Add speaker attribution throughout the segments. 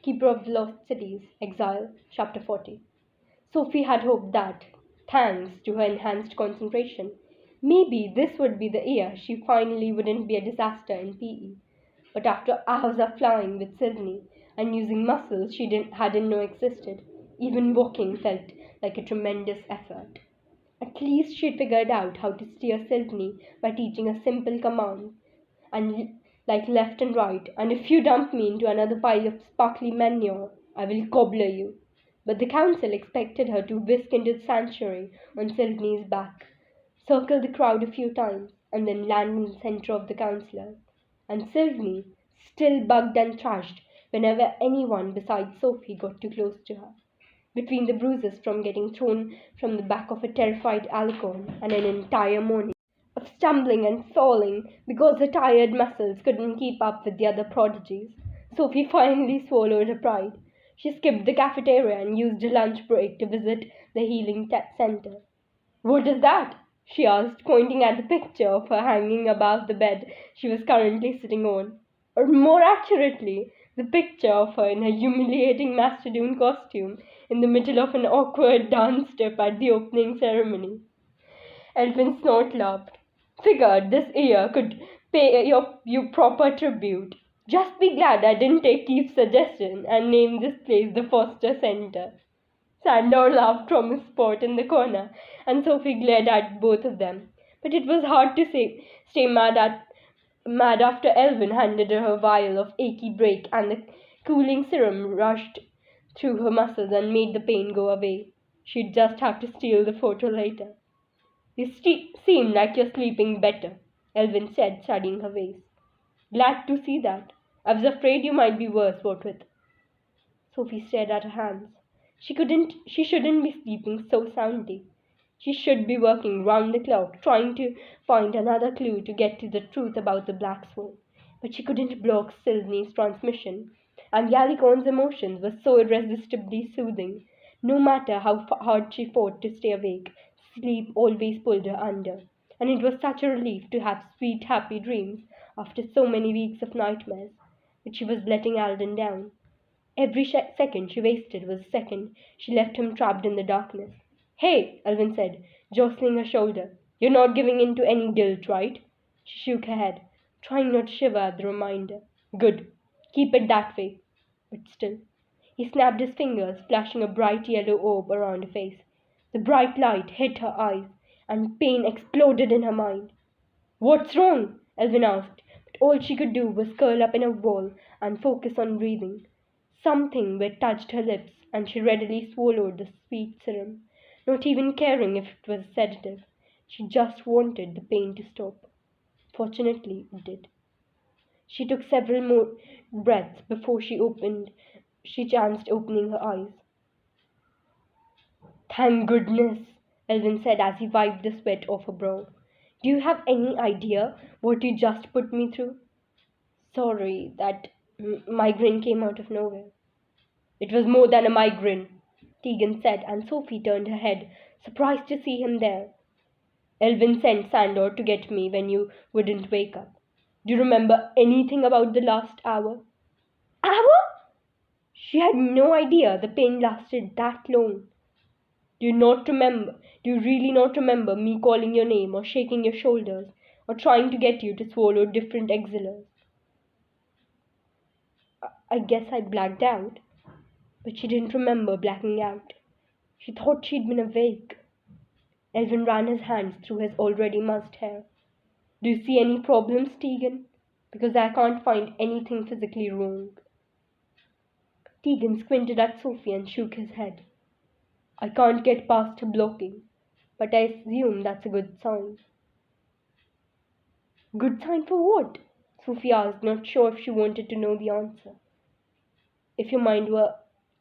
Speaker 1: Keeper of the Lost Cities, Exile, Chapter 40. Sophie had hoped that, thanks to her enhanced concentration, maybe this would be the year she finally wouldn't be a disaster in PE. But after hours of flying with Sydney and using muscles hadn't known existed, even walking felt like a tremendous effort. At least she'd figured out how to steer Sydney by teaching a simple command, and like left and right, and if you dump me into another pile of sparkly manure, I will cobbler you. But the council expected her to whisk into the sanctuary on Sydney's back, circle the crowd a few times, and then land in the center of the councillors. And Sydney still bugged and thrashed whenever anyone besides Sophie got too close to her. Between the bruises from getting thrown from the back of a terrified alicorn and an entire morning of stumbling and falling because her tired muscles couldn't keep up with the other prodigies, Sophie finally swallowed her pride. She skipped the cafeteria and used her lunch break to visit the healing center. "What is that?" she asked, pointing at the picture of her hanging above the bed she was currently sitting on. Or more accurately, the picture of her in her humiliating Macedon costume in the middle of an awkward dance step at the opening ceremony. Elvin snort laughed. "Figured this year could pay you proper tribute. Just be glad I didn't take Keith's suggestion and name this place the Foster Center." Sandor laughed from his spot in the corner, and Sophie glared at both of them. But it was hard to stay mad after Elvin handed her a vial of achy break and the cooling serum rushed through her muscles and made the pain go away. She'd just have to steal the photo later. "You seem like you're sleeping better," Elvin said, studying her face. "Glad to see that. I was afraid you might be worse, what with." Sophie stared at her hands. She shouldn't be sleeping so soundly. She should be working round the clock, trying to find another clue to get to the truth about the Black Swan. But she couldn't block Sydney's transmission, and Gallicorn's emotions were so irresistibly soothing. No matter how hard she fought to stay awake, sleep always pulled her under, and it was such a relief to have sweet, happy dreams after so many weeks of nightmares. But she was letting Alden down. Every second she wasted was a second she left him trapped in the darkness. "Hey," Alvin said, jostling her shoulder. "You're not giving in to any guilt, right?" She shook her head, trying not to shiver at the reminder. "Good. Keep it that way." But still. He snapped his fingers, flashing a bright yellow orb around her face. The bright light hit her eyes, and pain exploded in her mind. "What's wrong?" Alvin asked, but all she could do was curl up in a ball and focus on breathing. Something wet touched her lips, and she readily swallowed the sweet serum, not even caring if it was a sedative. She just wanted the pain to stop. Fortunately, it did. She took several more breaths before she chanced opening her eyes. "Thank goodness," Elvin said as he wiped the sweat off her brow. "Do you have any idea what you just put me through?" "Sorry, that migraine came out of nowhere." "It was more than a migraine," Tegan said, and Sophie turned her head, surprised to see him there. "Elvin sent Sandor to get me when you wouldn't wake up. Do you remember anything about the last hour?" "Hour?" She had no idea the pain lasted that long. Do you really not remember me calling your name or shaking your shoulders or trying to get you to swallow different exiles?" I guess I blacked out. But she didn't remember blacking out. She thought she'd been awake. Elvin ran his hands through his already mussed hair. "Do you see any problems, Tegan? Because I can't find anything physically wrong." Tegan squinted at Sophie and shook his head. "I can't get past her blocking, but I assume that's a good sign." "Good sign for what?" Sophie asked, not sure if she wanted to know the answer. "If your mind were—"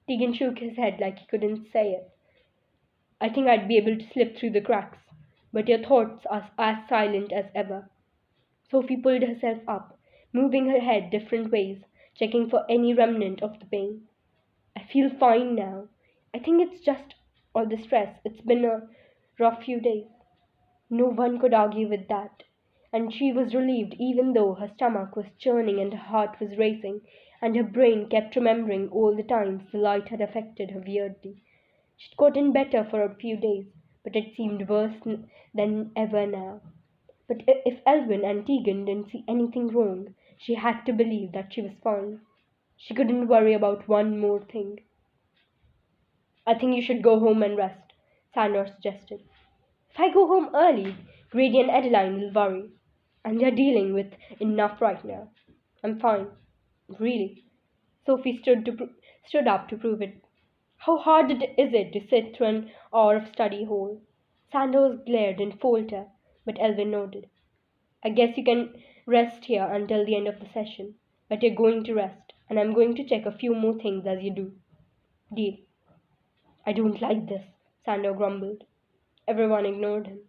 Speaker 1: Tegan shook his head like he couldn't say it. "I think I'd be able to slip through the cracks, but your thoughts are as silent as ever." Sophie pulled herself up, moving her head different ways, checking for any remnant of the pain. "I feel fine now. I think it's just all the stress. It's been a rough few days." No one could argue with that, and she was relieved even though her stomach was churning and her heart was racing, and her brain kept remembering all the times the light had affected her weirdly. She'd gotten better for a few days, but it seemed worse than ever now. But if Elvin and Tegan didn't see anything wrong, she had to believe that she was fine. She couldn't worry about one more thing. "I think you should go home and rest," Sandor suggested. "If I go home early, Grady and Adeline will worry. And they're dealing with enough right now. I'm fine. Really." Sophie stood up to prove it. "How hard is it to sit through an hour of study hall?" Sanders glared and faltered, but Elvin nodded. "I guess you can rest here until the end of the session. But you're going to rest, and I'm going to check a few more things as you do. Deal?" "I don't like this," Sandor grumbled. Everyone ignored him.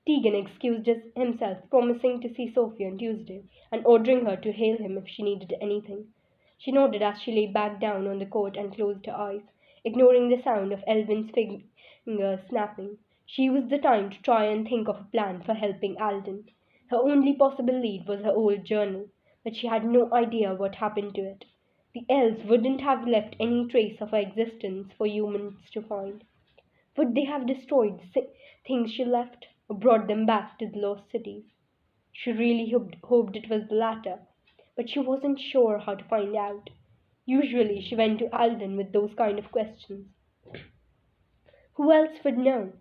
Speaker 1: Tegan excused himself, promising to see Sophie on Tuesday, and ordering her to hail him if she needed anything. She nodded as she lay back down on the cot and closed her eyes, ignoring the sound of Elvin's fingers snapping. She used the time to try and think of a plan for helping Alden. Her only possible lead was her old journal, but she had no idea what happened to it. The elves wouldn't have left any trace of her existence for humans to find. Would they have destroyed the things she left, or brought them back to the lost cities? She really hoped it was the latter, but she wasn't sure how to find out. Usually she went to Alden with those kind of questions. Who else would know?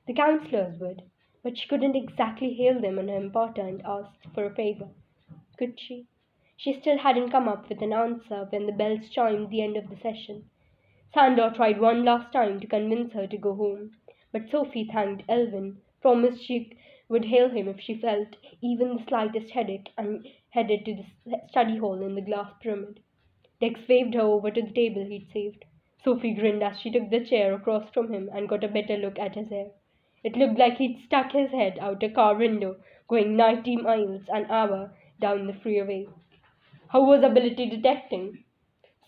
Speaker 1: The counselors would, but she couldn't exactly hail them on her imparter and ask for a favor. Could she? She still hadn't come up with an answer when the bells chimed the end of the session. Sandor tried one last time to convince her to go home, but Sophie thanked Elvin, promised she would hail him if she felt even the slightest headache, and headed to the study hall in the glass pyramid. Dex waved her over to the table he'd saved. Sophie grinned as she took the chair across from him and got a better look at his hair. It looked like he'd stuck his head out a car window going 90 miles an hour down the freeway. How was ability detecting?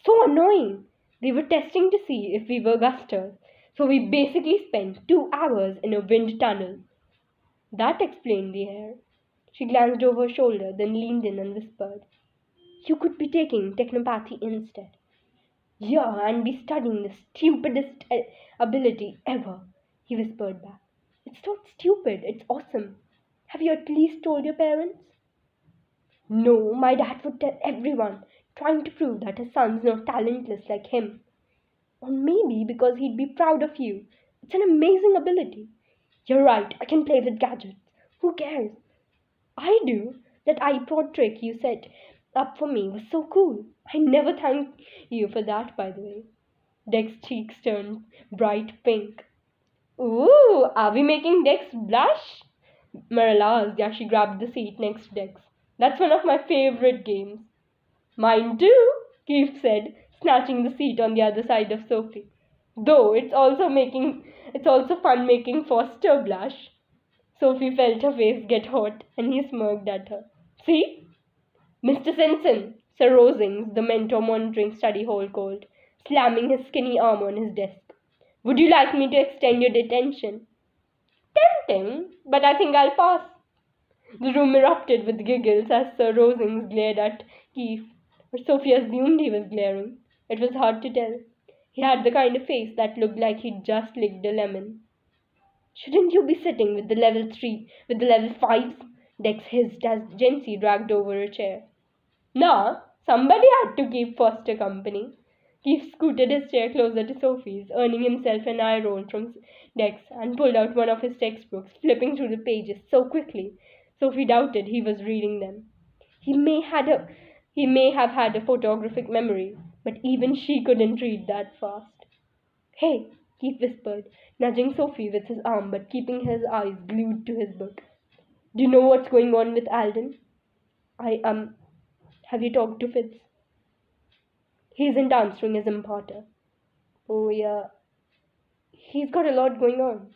Speaker 1: So annoying! They were testing to see if we were gusters, so we basically spent 2 hours in a wind tunnel. That explained the hair. She glanced over her shoulder, then leaned in and whispered, "You could be taking technopathy instead." "Yeah, and be studying the stupidest ability ever," he whispered back. "It's not stupid, it's awesome. Have you at least told your parents?" "No, my dad would tell everyone, trying to prove that his son's not talentless like him. Or maybe because he'd be proud of you. It's an amazing ability." "You're right, I can play with gadgets. Who cares?" "I do. That iPod trick you set up for me was so cool. I never thanked you for that, by the way." Dex's cheeks turned bright pink. "Ooh, are we making Dex blush?" Marilla asked as she grabbed the seat next to Dex. "That's one of my favorite games." "Mine too," Keith said, snatching the seat on the other side of Sophie. "Though it's also fun making Foster blush." Sophie felt her face get hot, and he smirked at her. "See? Mr. Simpson," Sir Rosings, the mentor monitoring study hall, called, slamming his skinny arm on his desk. "Would you like me to extend your detention?" "Tempting, but I think I'll pass." The room erupted with giggles as Sir Rosings glared at Keith, or Sophie assumed he was glaring. It was hard to tell. He had the kind of face that looked like he'd just licked a lemon. "Shouldn't you be sitting with the level 5s? Dex hissed as Jency dragged over a chair. "Nah, somebody had to keep Foster company." Keith scooted his chair closer to Sophie's, earning himself an eye roll from Dex, and pulled out one of his textbooks, flipping through the pages so quickly Sophie doubted he was reading them. He may have had a photographic memory, but even she couldn't read that fast. "Hey," Keith whispered, nudging Sophie with his arm but keeping his eyes glued to his book. "Do you know what's going on with Alden?" Have you talked to Fitz?" "He isn't answering his imparter." "Oh, yeah. He's got a lot going on."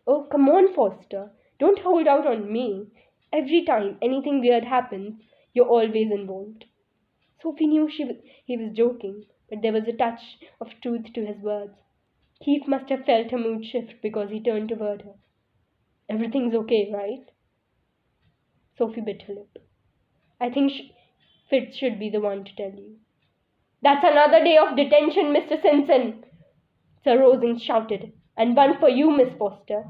Speaker 1: "Oh, come on, Foster. Don't hold out on me. Every time anything weird happens, you're always involved." Sophie knew he was joking, but there was a touch of truth to his words. Keith must have felt her mood shift because he turned toward her. "Everything's okay, right?" Sophie bit her lip. "I think Fitz should be the one to tell you." That's another day of detention, Mr. Simpson, Sir Rosings shouted. And one for you, Miss Foster.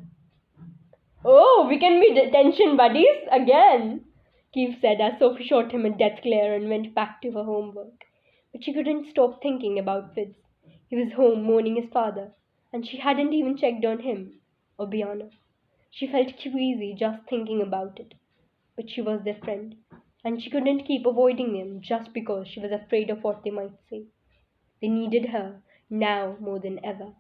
Speaker 1: Oh, we can be detention buddies again, Keith said as Sophie shot him a death glare and went back to her homework. But she couldn't stop thinking about Fitz. He was home mourning his father, and she hadn't even checked on him or Biana. She felt queasy just thinking about it. But she was their friend, and she couldn't keep avoiding them just because she was afraid of what they might say. They needed her now more than ever.